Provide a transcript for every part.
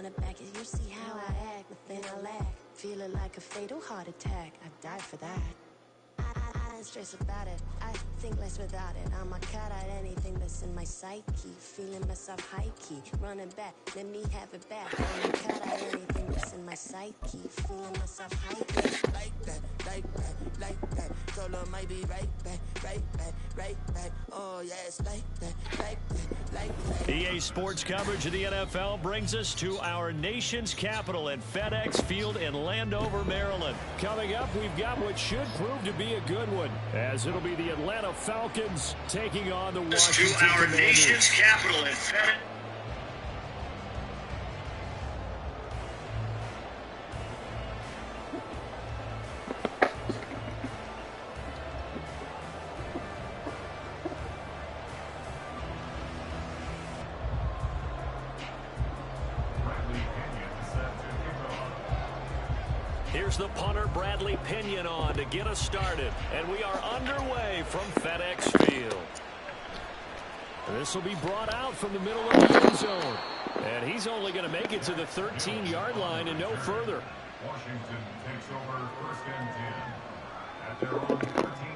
run it back. You see how I act, nothing I lack. Feeling like a fatal heart attack. I'd die for that. I don't stress about it. I think less without it. I'ma cut out anything that's in my psyche. Feeling myself high key. Running back, let me have it back. I'ma cut out anything that's in my psyche. Feeling myself high key. Like that, like that, like that. Solo might be right back, right back, right back. Oh yes, like that, like that, like that. EA Sports coverage of the NFL brings us to our nation's capital at FedEx Field in Landover, Maryland. Coming up, we've got what should prove to be a good one, as it'll be the Atlanta Falcons taking on the Washington to our Commanders. nation's capital at FedEx. Here's the punter, Bradley Pinion, on to get us started. And we are underway from FedEx Field. This will be brought out from the middle of the end zone. And he's only going to make it to the 13-yard line and no further. Washington takes over 1st and 10 at their own 13.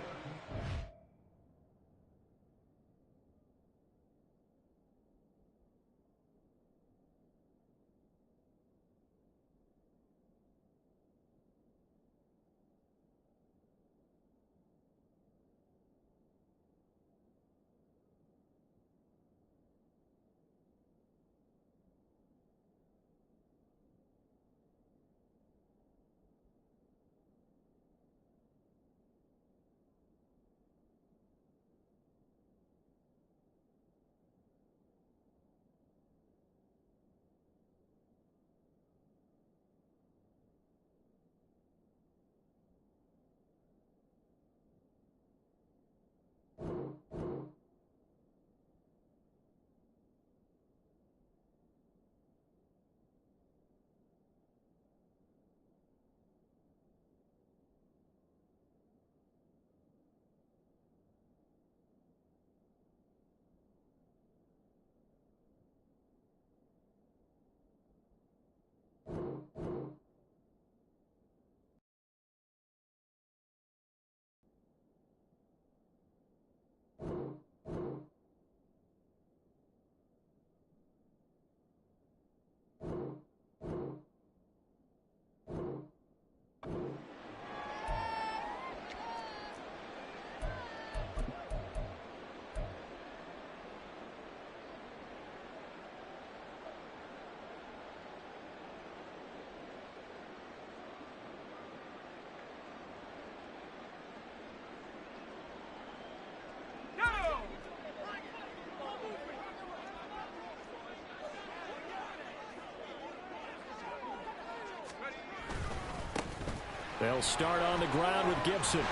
They'll start on the ground with Gibson. And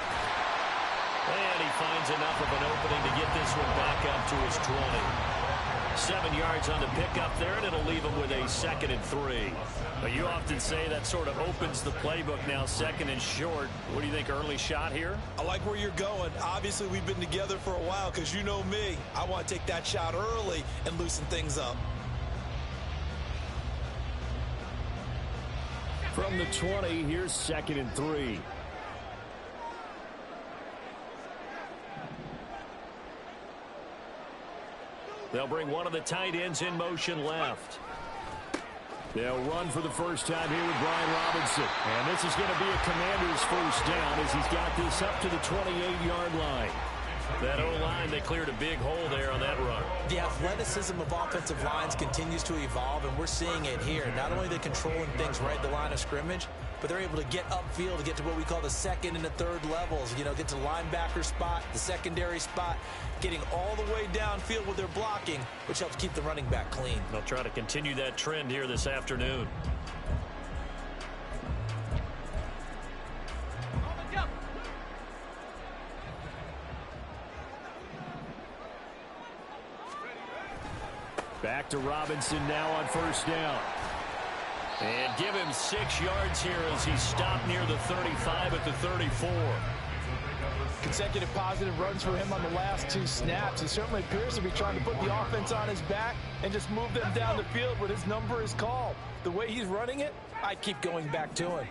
he finds enough of an opening to get this one back up to his 20. 7 yards on the pickup there, and it'll leave him with a 2nd and 3. But you often say that sort of opens the playbook now, 2nd and short. What do you think, early shot here? I like where you're going. Obviously, we've been together for a while because you know me. I want to take that shot early and loosen things up. From the 20, here's 2nd and 3. They'll bring one of the tight ends in motion left. They'll run for the first time here with Brian Robinson. And this is going to be a Commander's first down as he's got this up to the 28-yard line. That O-line, they cleared a big hole there on that run. The athleticism of offensive lines continues to evolve, and we're seeing it here. Not only are they controlling things right at the line of scrimmage, but they're able to get upfield to get to what we call the 2nd and the 3rd levels. You know, get to the linebacker spot, the secondary spot, getting all the way downfield with their blocking, which helps keep the running back clean. They'll try to continue that trend here this afternoon. Back to Robinson now on first down. And give him 6 yards here as he stopped near the 35 at the 34. Consecutive positive runs for him on the last 2 snaps. He certainly appears to be trying to put the offense on his back and just move them down the field when his number is called. The way he's running it, I keep going back to him.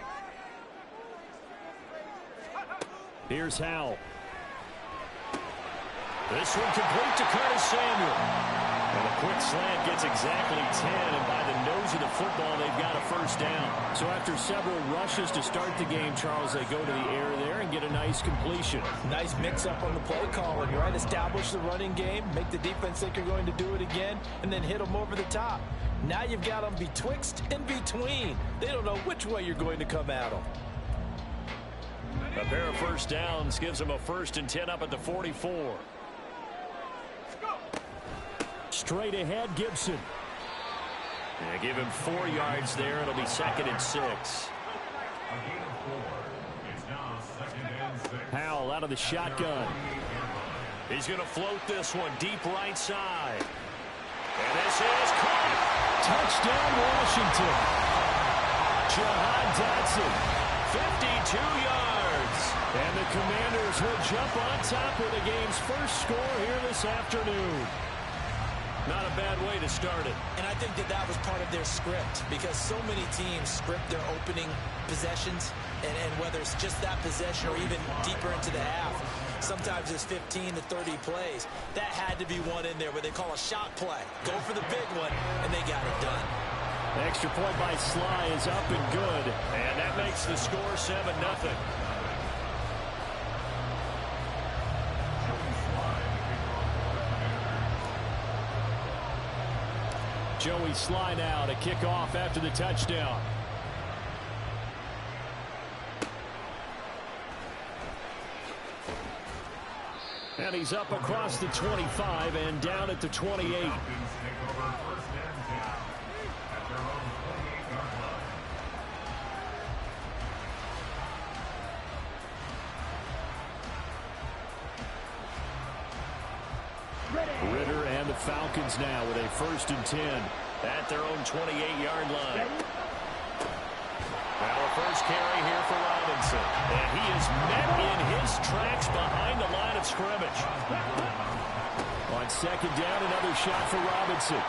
Here's Howell. This one complete to Curtis Samuel. And a quick slant gets exactly 10, and by the nose of the football, they've got a first down. So after several rushes to start the game, Charles, they go to the air there and get a nice completion. Nice mix-up on the play calling, right? Establish the running game, make the defense think you're going to do it again, and then hit them over the top. Now you've got them betwixt and between. They don't know which way you're going to come at them. A pair of first downs gives them a 1st and 10 up at the 44. Straight ahead, Gibson. Yeah, give him 4 yards there. It'll be 2nd and 6. Howell out of the shotgun. He's going to float this one deep right side. And this is caught. Touchdown, Washington. Jahan Dotson, 52 yards. And the Commanders will jump on top with the game's first score here this afternoon. Not a bad way to start it. And I think that was part of their script, because so many teams script their opening possessions, and whether it's just that possession or even deeper into the half, sometimes it's 15 to 30 plays. That had to be one in there where they call a shot play. Go for the big one, and they got it done. The extra point by Sly is up and good, and that makes the score 7-0. Joey Sly now to kick off after the touchdown. And he's up across the 25 and down at the 28. Ritter and the Falcons now with a 1st and 10 at their own 28-yard line. Now a first carry here for Robinson. And he is met in his tracks behind the line of scrimmage. On 2nd down, another shot for Robinson.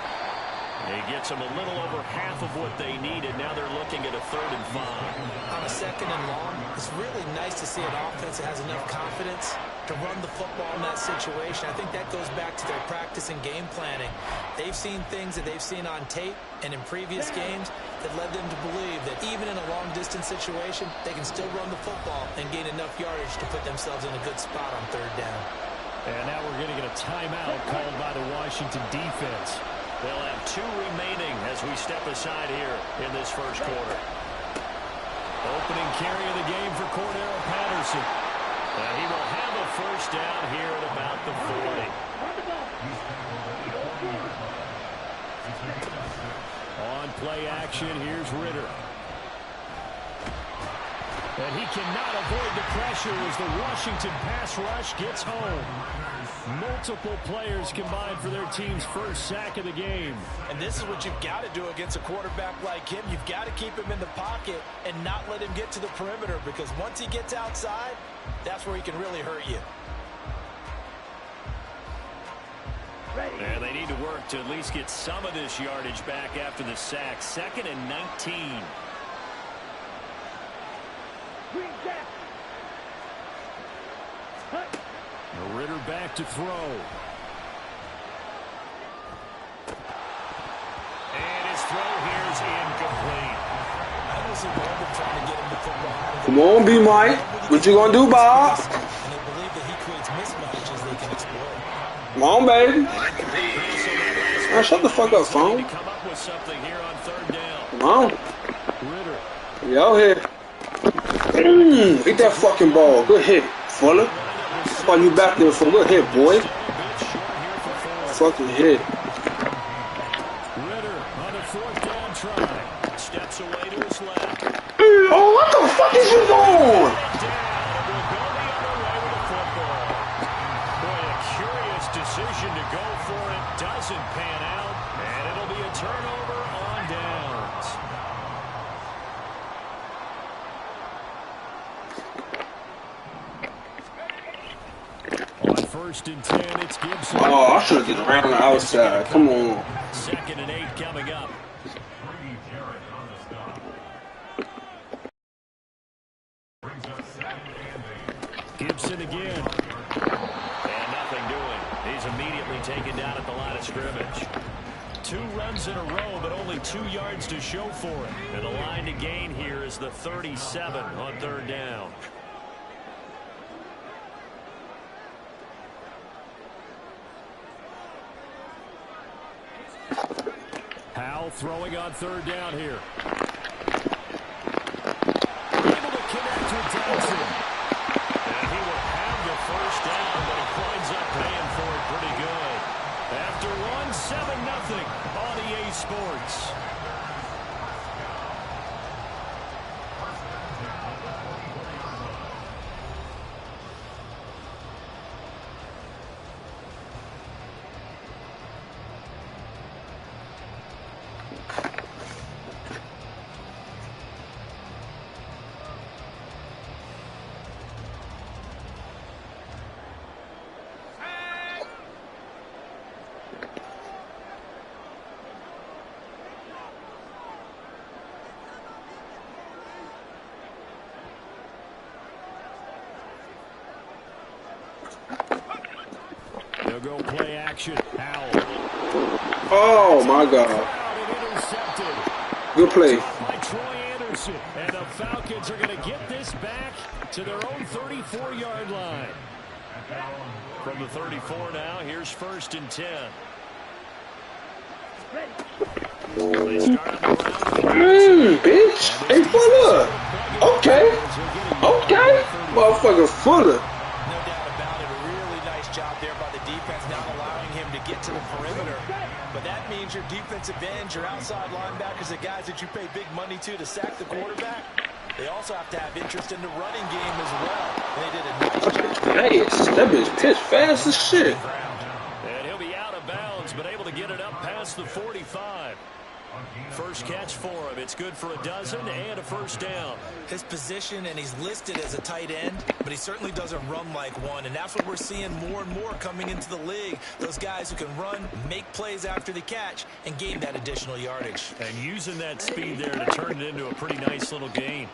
He gets them a little over half of what they needed. Now they're looking at a 3rd and 5. On a 2nd and long, it's really nice to see an offense that has enough confidence to run the football in that situation. I think that goes back to their practice and game planning. They've seen things that they've seen on tape and in previous games that led them to believe that even in a long-distance situation, they can still run the football and gain enough yardage to put themselves in a good spot on 3rd down. And now we're going to get a timeout called by the Washington defense. They'll have 2 remaining as we step aside here in this first quarter. Opening carry of the game for Cordero Patterson. And he will have a first down here at about the 40. On play action, here's Ritter. And he cannot avoid the pressure as the Washington pass rush gets home. Multiple players combined for their team's first sack of the game. And this is what you've got to do against a quarterback like him. You've got to keep him in the pocket and not let him get to the perimeter, because once he gets outside, that's where he can really hurt you. And they need to work to at least get some of this yardage back after the sack. 2nd and 19. Ritter back to throw. And his throw here is incomplete. I was trying to get him the football. Come on, B-Mike. What you gonna do, Bob? And they believe that he creates mismatches they can exploit. Come on, baby. Man, shut the fuck up, phone. Come up with something here on 3rd down. Come on. Ritter. We out here. Get that fucking ball. Good hit, Fuller. What you back there for? Good hit, boy. Fucking hit. Ritter on a 4th down try. Steps away to his left. Oh, what the fuck is you doing? Boy, a curious decision to go for it. Doesn't pan out, and it'll be a turnover on downs. first and 10. It's Gibson. Oh, I should have get around on the outside. Come on. 2nd and 8 coming up. Brady Jarrett on the stop. Brings up 2nd and 8. Gibson again. And nothing doing. He's immediately taken down at the line of scrimmage. 2 runs in a row, but only 2 yards to show for it. And the line to gain here is the 37 on 3rd down. Howell throwing on 3rd down here. Able to connect with Johnson. And he will have the 1st down, but he winds up paying for it pretty good. After one, 7-0 on EA Sports. They'll go play action. Howell. Oh, my God. Good play. By Troy Anderson. And the Falcons are going to get this back to their own 34-yard line. From the 34 now, here's 1st and 10. They start the round. Bitch. Hey, Fuller. Okay. Okay. Motherfucker Fuller. No doubt about it. A really nice job there by the defense, not allowing him to get to the perimeter. But that means your defensive ends, your outside linebackers, the guys that you pay big money to sack the quarterback, they also have to have interest in the running game as well. And they did a nice job. Nice. That bitch pitched fast as shit. And he'll be out of bounds, but able to get it up past the 45. First catch for him. It's good for a dozen and a 1st down. His position, and he's listed as a tight end, but he certainly doesn't run like one, and that's what we're seeing more and more coming into the league. Those guys who can run, make plays after the catch, and gain that additional yardage. And using that speed there to turn it into a pretty nice little gain.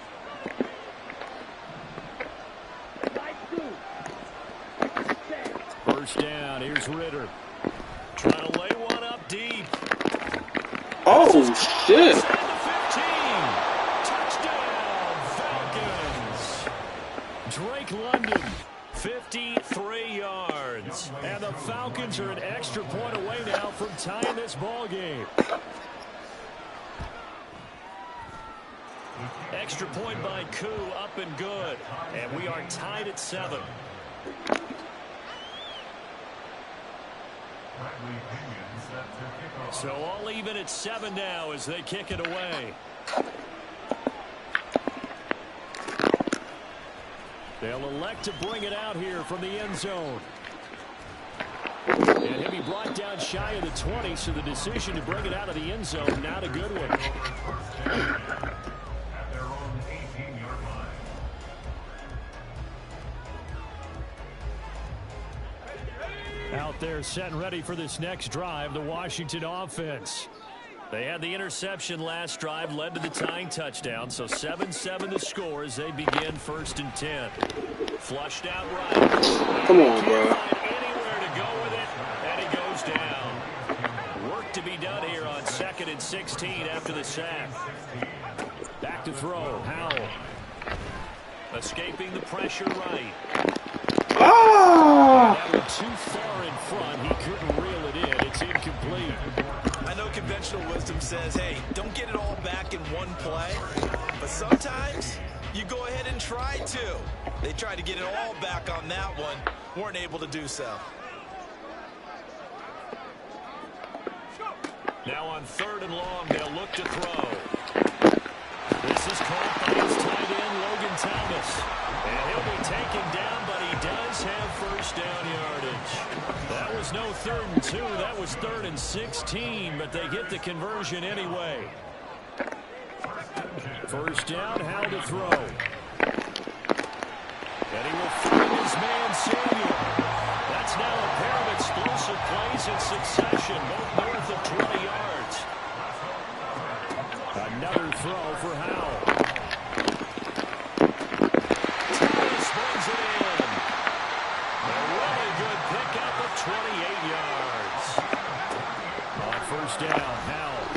First down. Here's Ritter. Trying to lay one up deep. Oh, shit. Touchdown, Falcons. Drake London, 53 yards. And the Falcons are an extra point away now from tying this ball game. Extra point by Koo, up and good. And we are tied at 7. So all even at 7 now as they kick it away. They'll elect to bring it out here from the end zone. And he'll be brought down shy of the 20, so the decision to bring it out of the end zone, not a good one. At their own 18-yard line. Out there set and ready for this next drive, the Washington offense. They had the interception last drive, led to the tying touchdown, so 7-7 the score as they begin 1st and 10. Flushed out right. Come on, bro. Anywhere to go with it, and he goes down. Work to be done here on 2nd and 16 after the sack. Back to throw, Howell. Escaping the pressure right. Ah! Too far in front, he couldn't reel it in. It's incomplete. I know conventional wisdom says, hey, don't get it all back in one play. But sometimes you go ahead and try to. They tried to get it all back on that one. Weren't able to do so. Now on 3rd and long, they'll look to throw. This is caught by his tight end, Logan Thomas. And he'll be taken down, but he does have 1st down yardage. That was no 3rd and 2. That was 3rd and 16, but they get the conversion anyway. 1st down, Howell to throw. And he will find his man, Samuel. That's now plays in succession, both north of 20 yards. Another throw for Howell. Thomas brings it in. A really good pickup of 28 yards. On first down, Howell.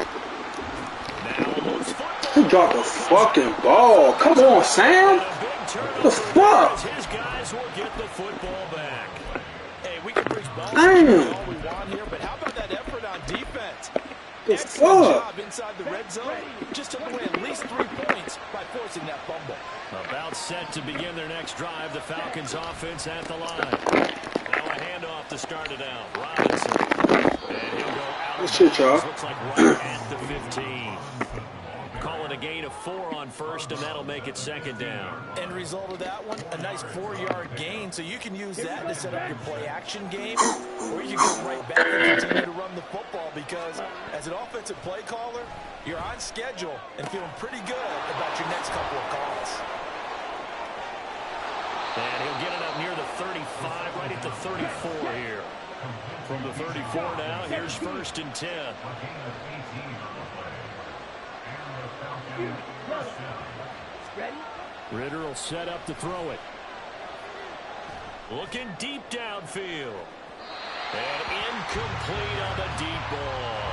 Now loose football. He dropped the fucking ball. Come on, Sam. The fuck? His guys will get the football back. Hey, we can bridge balls Damn. all we want here, but how about that effort on defense? The Excellent fuck? job inside the red zone. Just took away at least 3 points by forcing that fumble. About set to begin their next drive. The Falcons offense at the line. Now a handoff to start it out. Robinson. And he'll go out. Good shit, y'all. Looks like right at the 15. Calling a gain of 4 on first, and that'll make it second down. End result of that one, a nice 4-yard gain. So you can use that to set up your play action game, or you can go right back and continue to run the football, because as an offensive play caller, you're on schedule and feeling pretty good about your next couple of calls. And he'll get it up near the 35, right at the 34 here. From the 34 now, here's first and 10. Ritter will set up to throw it. Looking deep downfield. And incomplete on the deep ball.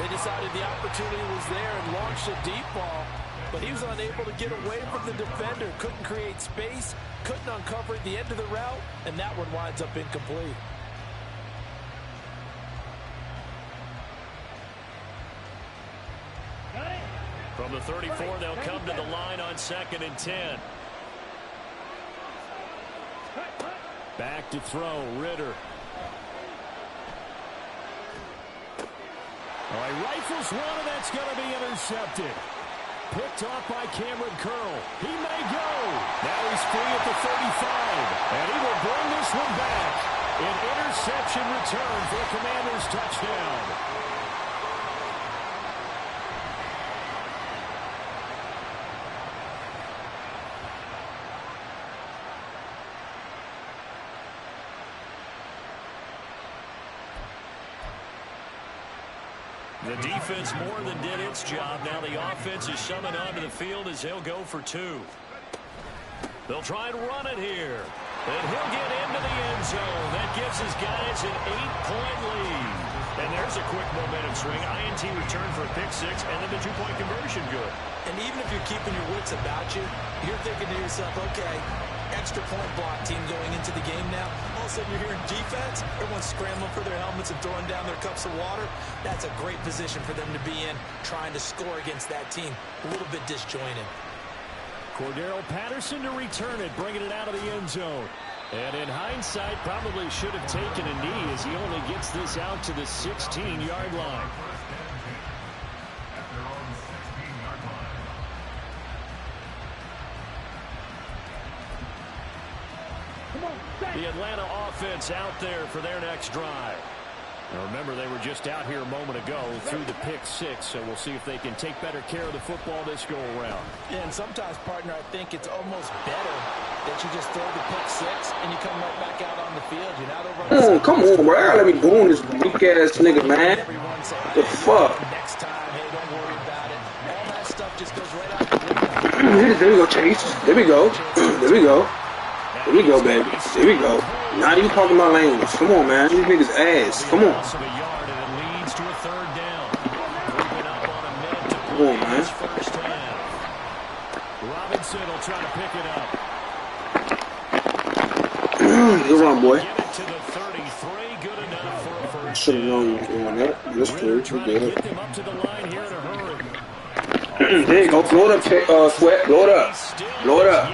They decided the opportunity was there and launched a deep ball, but he was unable to get away from the defender. Couldn't create space, couldn't uncover at the end of the route, and that one winds up incomplete. From the 34, they'll come to the line on second and 10. Back to throw, Ritter. All right, rifles one, and that's going to be intercepted. Picked off by Cameron Curl. He may go. Now he's free at the 35. And he will bring this one back. An interception return for a Commanders touchdown. The defense more than did its job. Now the offense is summoned onto the field as they'll go for 2. They'll try and run it here. And he'll get into the end zone. That gives his guys an 8-point lead. And there's a quick momentum swing. INT return for a pick 6, and then the 2-point conversion good. And even if you're keeping your wits about you, you're thinking to yourself, okay, extra point block team going into the game now. All of a sudden you're hearing defense. Everyone's scrambling for their helmets and throwing down their cups of water. That's a great position for them to be in, trying to score against that team. A little bit disjointed. Cordero Patterson to return it, bringing it out of the end zone. And in hindsight, probably should have taken a knee as he only gets this out to the 16-yard line. The Atlanta offense out there for their next drive. Now remember, they were just out here a moment ago through the pick 6, so we'll see if they can take better care of the football this go around. Yeah, and sometimes, partner, I think it's almost better that you just throw the pick 6 and you come right back out on the field. You're not over. Come on, bro. Let me boom this weak ass nigga, man. The fuck? Next time, hey, don't worry about it. All that stuff just goes right out the window. There we go, Chase. There we go. There we go. There we go, baby. There we go. Not even talking about language. Come on, man. These niggas ass. Come on. Come on, man. Robinson will try to pick it up. Good run, boy. Get it to the 33. Good enough for a first. Should have known you were doing that. That's true. You did. Get them up to the line here in a hurry. There you go. Blow it up, Sweat. Blow it up. Blow it up.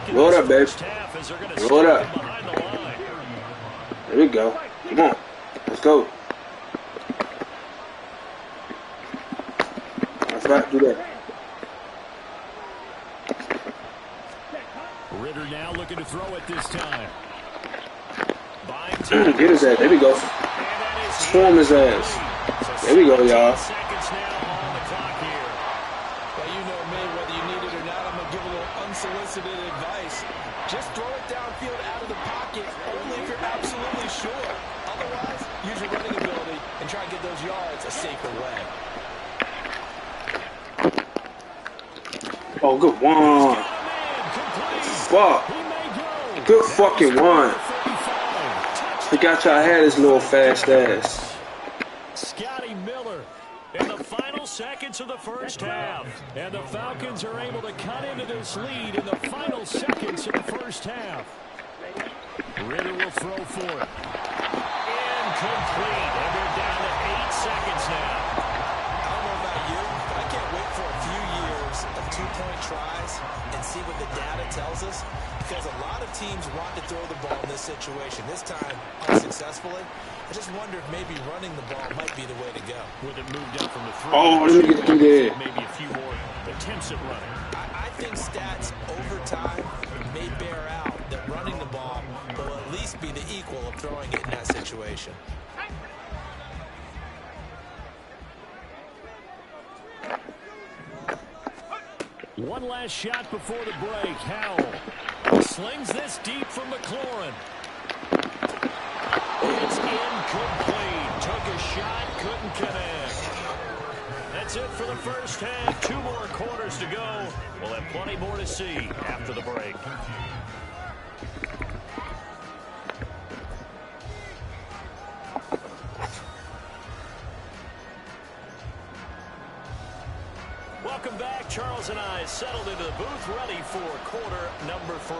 Blow it up, baby. Blow it up. There we go. Come on. Let's go. That's right. Do that. Ritter now looking to throw it this time. Get his ass. There we go. Swarm his ass. There we go, y'all. Well, you know me, whether you need it or not, I'm going to give a little unsolicited advice. Just throw it downfield out of the pocket, only if you're absolutely sure. Otherwise, use your running ability and try and get those yards a safer way. Oh, good one. Fuck. Good fucking one. Forgot y'all had his little fast ass. Scotty Miller in the final seconds of the first half. And the Falcons are able to cut into this lead in the final seconds of the first half. Ridder will throw for it. Incomplete. And they're down to 8 seconds now. I don't know about you, but I can't wait for a few years of 2-point tries and see what the data tells us. Because a lot of teams want to throw the ball in this situation. This time, unsuccessfully. I just wonder if maybe running the ball might be the way to go. With it moved up from the throw. Oh, let me get through there. Maybe a few more attempts at running. I think stats over time may bear out that running the ball will at least be the equal of throwing it in that situation. One last shot before the break. Howell slings this deep from McLaurin. It's incomplete. Took a shot, couldn't connect. That's it for the first half. 2 more quarters to go. We'll have plenty more to see after the break. Welcome back. Charles and I settled into the booth, ready for quarter number 3.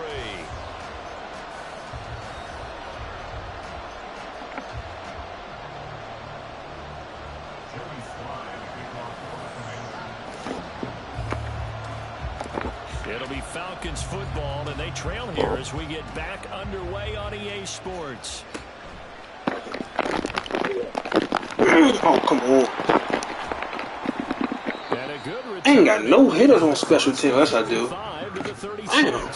It'll be Falcons football, and they trail here as we get back underway on EA Sports. Oh, come on. I ain't got no hitters on special team. Yes, I do. Damn.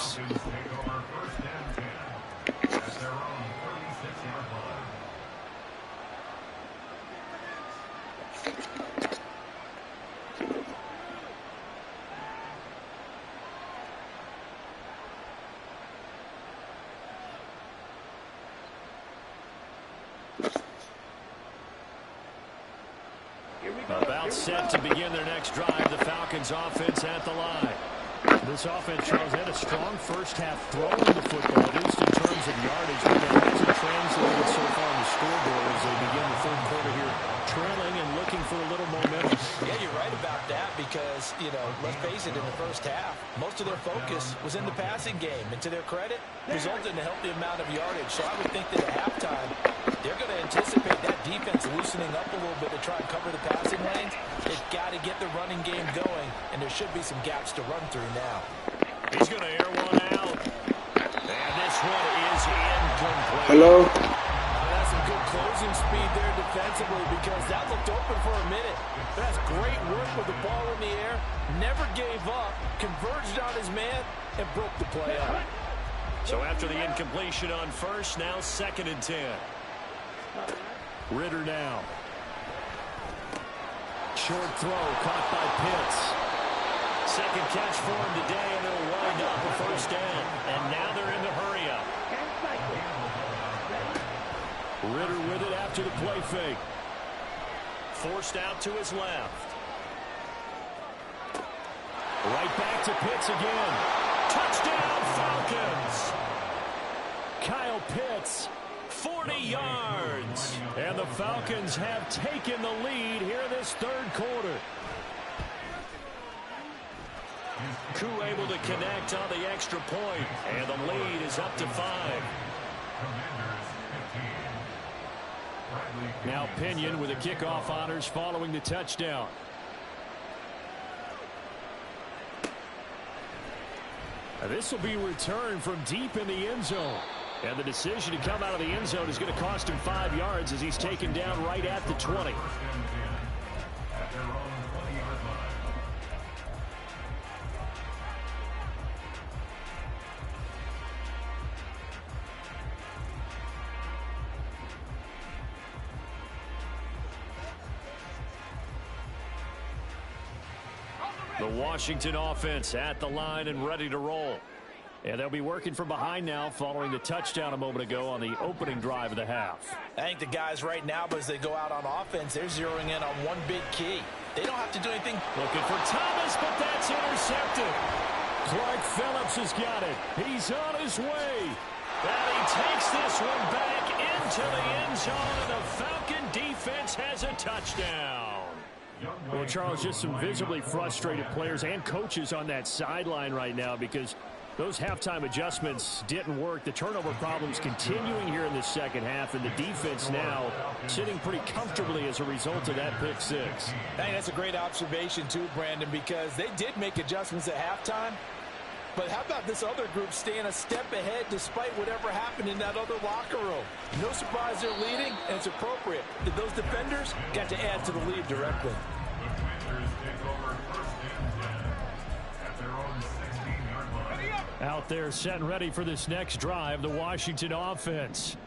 About set to begin their next drive, the Falcons offense at the line. This offense, Charles, had a strong first half throwing the football, at least in terms of yardage, but that hasn't translated so far on the scoreboard as they begin the third quarter here, trailing and looking for a little momentum. Yeah, you're right about that because, let's face it, in the first half, most of their focus was in the passing game. And to their credit, resulted in a healthy amount of yardage. So I would think that at halftime, they're going to anticipate that defense loosening up a little bit to try and cover the passing lanes. They've got to get the running game going, and there should be some gaps to run through now. He's going to air one out. And this one is incomplete. Hello? That's some good closing speed there defensively because that looked open for a minute. That's great work with the ball in the air. Never gave up, converged on his man, and broke the play up. So after the incompletion on first, now 2nd and 10. Ridder now. Short throw caught by Pitts. Second catch for him today, and it'll wind up a first down. And now they're in the hurry up. Ridder with it after the play fake. Forced out to his left. Right back to Pitts again. Touchdown Falcons. Kyle Pitts. 40 yards. And the Falcons have taken the lead here this third quarter. Koo able to connect on the extra point, and the lead is up to 5. Now Pinion with the kickoff honors following the touchdown. This will be returned from deep in the end zone. And the decision to come out of the end zone is going to cost him 5 yards as he's taken down right at the 20. The Washington offense at the line and ready to roll. And they'll be working from behind now following the touchdown a moment ago on the opening drive of the half. I think the guys right now, as they go out on offense, they're zeroing in on one big key. They don't have to do anything. Looking for Thomas, but that's intercepted. Clark Phillips has got it. He's on his way. And he takes this one back into the end zone, and the Falcon defense has a touchdown. Well, Charles, just some visibly frustrated players and coaches on that sideline right now because those halftime adjustments didn't work. The turnover problems continuing here in the second half, and the defense now sitting pretty comfortably as a result of that pick six. I think that's a great observation too, Brandon, because they did make adjustments at halftime. But how about this other group staying a step ahead despite whatever happened in that other locker room? No surprise they're leading, and it's appropriate. Those defenders got to add to the lead directly. The Commanders take over 1st and 10 at their own 16-yard line. Out there set and ready for this next drive, the Washington offense.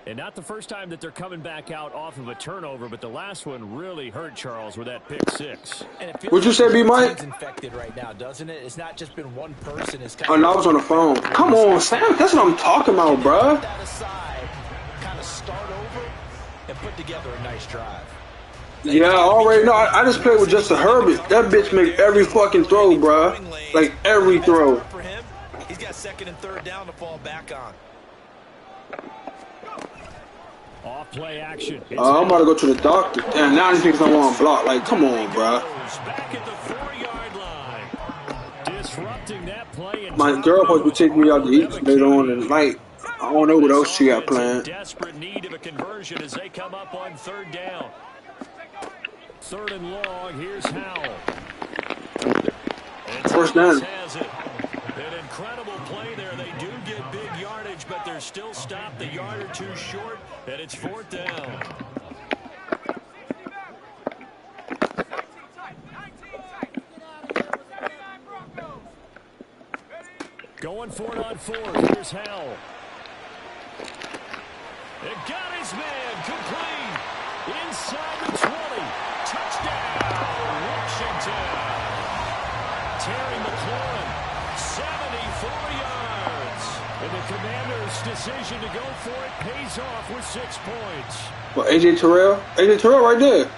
And not the first time that they're coming back out off of a turnover, but the last one really hurt, Charles, with that pick six. What'd you say, B. Mike? Infected right now, doesn't it? It's not just been one person. It's Oh, no, I was on the phone. Come on, Sam. That's what I'm talking about, bruh. Put that aside, kind of start over, and put together a nice drive. Yeah, I already know. I just played with Justin Herbert. That bitch make every fucking throw, bruh. Like, every throw. For him, he's got 2nd and 3rd down to fall back on. Off play action. I'm about to go to the doctor. Damn, now these niggas don't want to block. Like, come on, bruh. Back at the 4-yard line. Disrupting that play. And my girl supposed to be taking me out to eat later on in the night. I don't know what else she got planned. Desperate need of a conversion as they come up on 3rd down. 3rd and long. Here's Howell. And First down. has it. An incredible play there. They do get big yardage, but they're still stopped a yard or two short, and it's 4th down. Going for it on 4th. Here's Howell. It got his man complete. Inside the 20. Touchdown, Washington. Terry McLaurin, 74 yards. And the Commanders' decision to go for it pays off with 6 points. Well, AJ Terrell? AJ Terrell right there.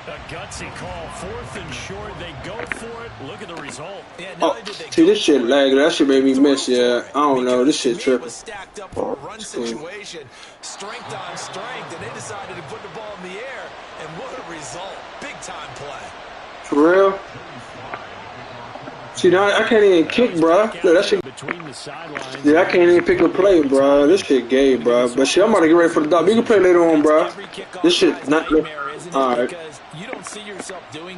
A gutsy call, 4th and short. They go for it. Look at the result. Yeah, Oh, see, this shit lagging. That shit made me miss, yeah. I don't know. This shit tripping. Stacked up for a run situation, strength on strength, and they decided to put the ball in the air, and what a result. Big-time play. For real? See, now I can't even kick, bruh. Look, that shit. Yeah, I can't even pick a play, bruh. This shit gay, bruh. But shit, I'm about to get ready for the dog. You can play later on, bruh. This shit not. All right. You don't see yourself doing